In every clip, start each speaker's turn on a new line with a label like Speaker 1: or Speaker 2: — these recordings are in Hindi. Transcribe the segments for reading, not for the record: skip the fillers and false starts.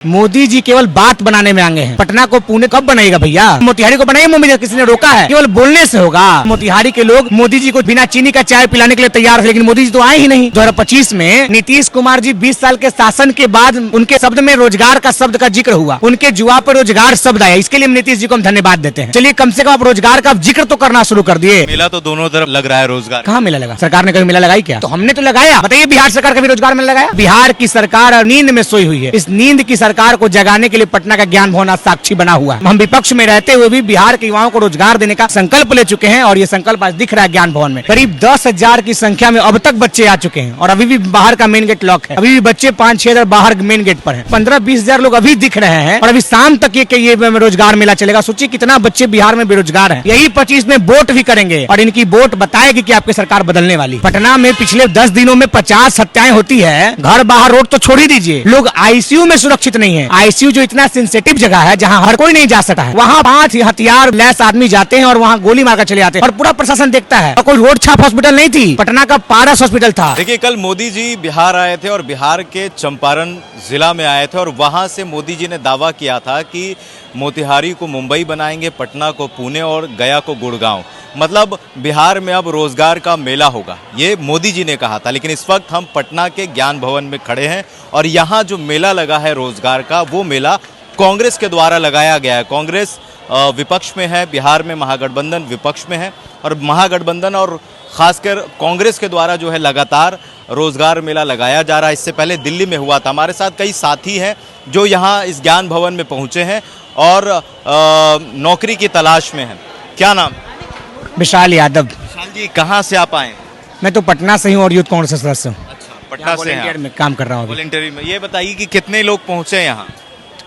Speaker 1: मोदी जी केवल बात बनाने में आगे हैं। पटना को पुणे कब बनाएगा भैया? मोतिहारी को बनाएगा मोदी? किसी ने रोका है? केवल बोलने से होगा। मोतिहारी के लोग मोदी जी को बिना चीनी का चाय पिलाने के लिए तैयार थे, लेकिन मोदी जी तो आए ही नहीं। 2025 में नीतीश कुमार जी 20 साल के शासन के बाद उनके शब्द में रोजगार का शब्द का जिक्र हुआ, उनके जुआ पर रोजगार शब्द आया। इसके लिए नीतीश जी को हम धन्यवाद देते हैं। चलिए कम से कम आप रोजगार का जिक्र तो करना शुरू कर दिए।
Speaker 2: मेला तो दोनों तरफ लग रहा है। रोजगार
Speaker 1: कहाँ मेला लगा? सरकार ने कभी मेला लगाई क्या? तो हमने तो लगाया। बताइए बिहार सरकार कभी रोजगार मेला लगाया? बिहार की सरकार नींद में सोई हुई है। इस नींद की सरकार को जगाने के लिए पटना का ज्ञान भवन साक्षी बना हुआ है। हम विपक्ष में रहते हुए भी बिहार के युवाओं को रोजगार देने का संकल्प ले चुके हैं और ये संकल्प आज दिख रहा है ज्ञान भवन में। करीब 10,000 की संख्या में अब तक बच्चे आ चुके हैं और अभी भी बाहर का मेन गेट लॉक है। अभी भी बच्चे 5-6 हजार बाहर मेन गेट पर है। 15-20 हजार लोग अभी दिख रहे हैं और अभी शाम तक ये रोजगार मेला चलेगा। सोचिए कितना बच्चे बिहार में बेरोजगार है। यही 25 में वोट भी करेंगे और इनकी वोट बताएगी कि आपकी सरकार बदलने वाली। पटना में पिछले 10 दिनों में 50 हत्याएं होती है। घर बाहर रोड तो छोड़ ही दीजिए, लोग आईसीयू में सुरक्षित नहीं है। आईसीयू जो इतना सेंसिटिव जगह है जहाँ हर कोई नहीं जा सकता है, वहाँ 5 हथियार लैस आदमी जाते हैं और वहाँ गोली मारकर चले जाते हैं और पूरा प्रशासन देखता है। और कोई रोड छाप हॉस्पिटल नहीं थी, पटना का पारस हॉस्पिटल था।
Speaker 2: देखिए कल मोदी जी बिहार आए थे और बिहार के चंपारण जिला में आए थे और वहां से मोदी जी ने दावा किया था कि मोतिहारी को मुंबई बनाएंगे, पटना को पुणे और गया को गुड़गांव। मतलब बिहार में अब रोजगार का मेला होगा, ये मोदी जी ने कहा था। लेकिन इस वक्त हम पटना के ज्ञान भवन में खड़े हैं और यहाँ जो मेला लगा है रोजगार का, वो मेला कांग्रेस के द्वारा लगाया गया है। कांग्रेस विपक्ष में है, बिहार में महागठबंधन विपक्ष में है और महागठबंधन और खासकर कांग्रेस के द्वारा जो है लगातार रोजगार मेला लगाया जा रहा है। इससे पहले दिल्ली में हुआ था। हमारे साथ कई साथी हैं जो यहाँ इस ज्ञान भवन में पहुँचे हैं और नौकरी की तलाश में हैं। क्या नाम?
Speaker 1: विशाल यादव।
Speaker 2: विशाल जी कहाँ से आप आए?
Speaker 1: मैं तो पटना से हूँ और यूथ कांग्रेस सदस्य हूँ।
Speaker 2: अच्छा, पटना से हैं।
Speaker 1: में काम कर रहा हूँ।
Speaker 2: वॉलंटियरिंग में। ये बताइए कि कितने लोग पहुँचे यहाँ?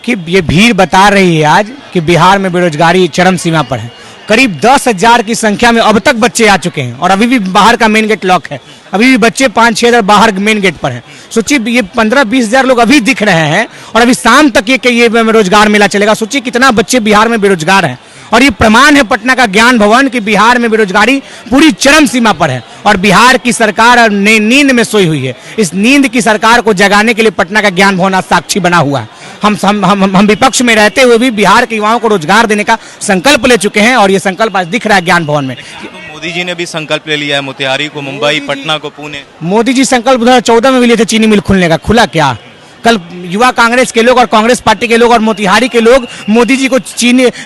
Speaker 1: कि ये भीड़ बता रही है आज कि बिहार में बेरोजगारी चरम सीमा पर है। करीब 10,000 की संख्या में अब तक बच्चे आ चुके हैं और अभी भी बाहर का मेन गेट लॉक है। अभी भी बच्चे 5-6 हजार बाहर मेन गेट पर हैं। सोचिए ये 15-20 हजार लोग अभी दिख रहे हैं और अभी शाम तक ये रोजगार मेला चलेगा। सोचिए कितना बच्चे बिहार में बेरोजगार हैं और ये प्रमाण है पटना का ज्ञान भवन कि बिहार में बेरोजगारी पूरी चरम सीमा पर है और बिहार की सरकार नींद में सोई हुई है। इस नींद की सरकार को जगाने के लिए पटना का ज्ञान भवन साक्षी बना हुआ है। हम विपक्ष में रहते हुए भी बिहार के युवाओं को रोजगार देने का संकल्प ले चुके हैं और ये संकल्प आज दिख रहा है ज्ञान भवन में।
Speaker 2: तो मोदी जी ने भी संकल्प ले लिया है, मोतिहारी को मुंबई, पटना को पुणे।
Speaker 1: मोदी जी संकल्प 2014 में भी लिए थे चीनी मिल खुलने का, खुला क्या? कल युवा कांग्रेस के लोग और कांग्रेस पार्टी के लोग और मोतिहारी के लोग मोदी जी को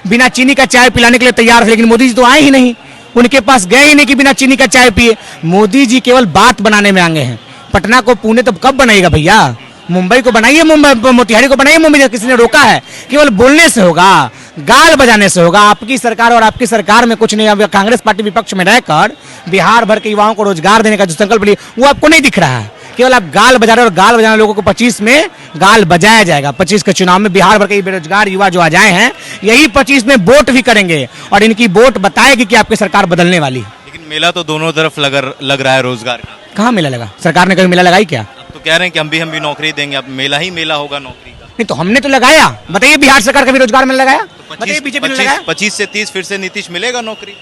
Speaker 1: बिना चीनी का चाय पिलाने के लिए तैयार थे, लेकिन मोदी जी तो आए ही नहीं। उनके पास गए ही नहीं कि बिना चीनी का चाय पिए। मोदी जी केवल बात बनाने में आगे हैं। पटना को पुणे तो कब बनाएगा भैया? मुंबई को बनाइए, मोतिहारी को बनाइए मुंबई। किसी ने रोका है? केवल बोलने से होगा, गाल बजाने से होगा। आपकी सरकार और आपकी सरकार में कुछ नहीं। अब कांग्रेस पार्टी विपक्ष में रहकर बिहार भर के युवाओं को रोजगार देने का जो संकल्प लिया वो आपको नहीं दिख रहा है। केवल आप गाल बजा रहे और गाल बजाने लोगों को 25 में गाल बजाया जाएगा। 25 के चुनाव में बिहार भर के बेरोजगार युवा जो आ जाए हैं, यही 25 में वोट भी करेंगे और इनकी वोट बताएगी कि आपकी सरकार बदलने वाली है।
Speaker 2: लेकिन मेला तो दोनों तरफ लग रहा है रोजगार का।
Speaker 1: कहाँ मेला लगा? सरकार ने कभी मेला लगाई क्या?
Speaker 2: अब तो कह रहे हैं कि हम भी नौकरी देंगे। अब मेला ही मेला होगा नौकरी का।
Speaker 1: नहीं तो हमने तो लगाया। बताइए बिहार सरकार कभी रोजगार मेला लगाया? बताइए बीजेपी ने लगाया?
Speaker 2: 25 से 30 फिर से नीतीश मिलेगा नौकरी।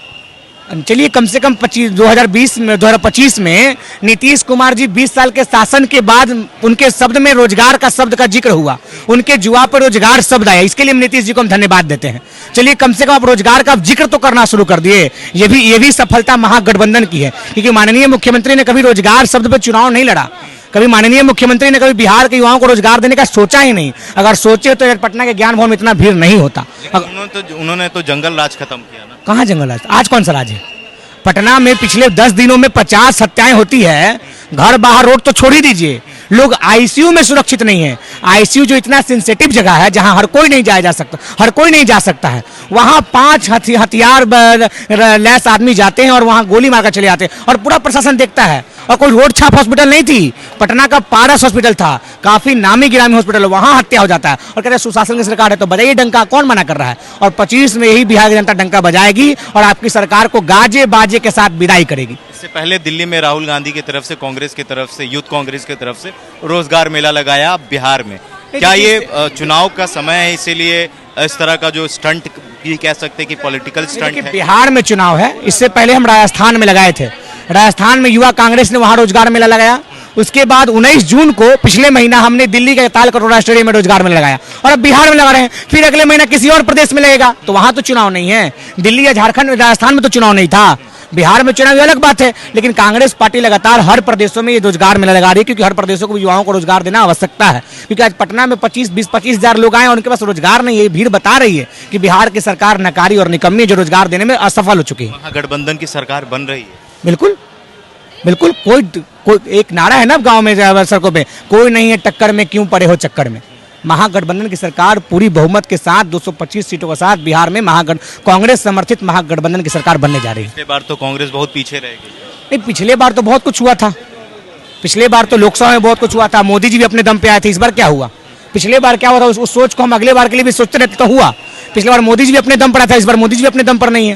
Speaker 1: चलिए कम से कम 2025 में नीतीश कुमार जी 20 साल के शासन के बाद उनके शब्द में रोजगार का शब्द का जिक्र हुआ, उनके जुआ पर रोजगार शब्द आया। इसके लिए नीतीश जी को हम धन्यवाद देते हैं। चलिए कम से कम आप रोजगार का जिक्र तो करना शुरू कर दिए। ये भी सफलता महागठबंधन की है, क्योंकि माननीय मुख्यमंत्री ने कभी रोजगार शब्द पर चुनाव नहीं लड़ा। कभी माननीय मुख्यमंत्री ने कभी बिहार के युवाओं को रोजगार देने का सोचा ही नहीं। अगर सोचे तो पटना के ज्ञान भवन में इतना भीड़ नहीं होता।
Speaker 2: उन्होंने तो जंगल राज खत्म किया ना।
Speaker 1: कहाँ जंगल राज? आज कौन सा राज है? पटना में पिछले 10 दिनों में 50 हत्याएं होती है। घर बाहर रोड तो छोड़ ही दीजिए, लोग आईसीयू में सुरक्षित नहीं है। आईसीयू जो इतना सेंसिटिव जगह है जहां हर कोई नहीं जा सकता, हर कोई नहीं जा सकता है, वहां 5 हथियार लैस आदमी जाते हैं और वहां गोली मारकर चले जाते हैं और पूरा प्रशासन देखता है। और कोई रोड छाप हॉस्पिटल नहीं थी, पटना का पारस हॉस्पिटल था, काफी नामी गिरामी हॉस्पिटल, वहां हत्या हो जाता है और कहते हैं सुशासन की सरकार है। तो बजाइए डंका, कौन मना कर रहा है? और 25 में यही बिहार की जनता डंका बजाएगी और आपकी सरकार को गाजे बाजे के साथ विदाई करेगी।
Speaker 2: इससे पहले दिल्ली में राहुल गांधी की तरफ से, कांग्रेस की तरफ से, यूथ कांग्रेस की तरफ से रोजगार मेला लगाया बिहार में। क्या ये चुनाव का समय है इसीलिए इस तरह का जो स्टंट भी कह सकते हैं कि पॉलिटिकल स्टंट है?
Speaker 1: बिहार में चुनाव है, इससे पहले हम राजस्थान में लगाए थे। राजस्थान में युवा कांग्रेस ने वहां रोजगार मेला लगाया उसके बाद 19 जून को पिछले महीना हमने दिल्ली के ताल कटोरा स्टेडियम में रोजगार मेला लगाया और अब बिहार में लगा रहे हैं, फिर अगले महीना किसी और प्रदेश में लगेगा। तो वहां तो चुनाव नहीं है, दिल्ली या झारखंड राजस्थान में तो चुनाव नहीं था, बिहार में चुनाव अलग बात है। लेकिन कांग्रेस पार्टी लगातार हर प्रदेशों में ये रोजगार मेला लगा रही है, क्योंकि हर प्रदेशों को युवाओं को रोजगार देना आवश्यकता है। क्योंकि आज पटना में 25 हजार लोग आए और उनके पास रोजगार नहीं है। भीड़ बता रही है कि बिहार की सरकार नकारी और निकम्मी जो रोजगार देने में असफल हो चुकी है।
Speaker 2: महागठबंधन की सरकार बन रही है।
Speaker 1: बिल्कुल बिल्कुल, कोई एक नारा है ना गांव में सड़कों पे, कोई नहीं है टक्कर में क्यों पड़े हो चक्कर में। महागठबंधन की सरकार पूरी बहुमत के साथ 225 सीटों के साथ बिहार में कांग्रेस समर्थित महागठबंधन की सरकार बनने जा रही है।
Speaker 2: पिछले बार तो कांग्रेस बहुत पीछे रहेगी।
Speaker 1: नहीं, पिछले बार तो बहुत कुछ हुआ था, पिछले बार तो लोकसभा में बहुत कुछ हुआ था, मोदी जी भी अपने दम पे आए थे। इस बार क्या हुआ, पिछले बार क्या हुआ था, उस सोच को हम अगले बार के लिए भी सोचते रहते तो हुआ। पिछले बार मोदी जी भी अपने दम पर आया था, इस बार मोदी जी भी अपने दम पर नहीं है।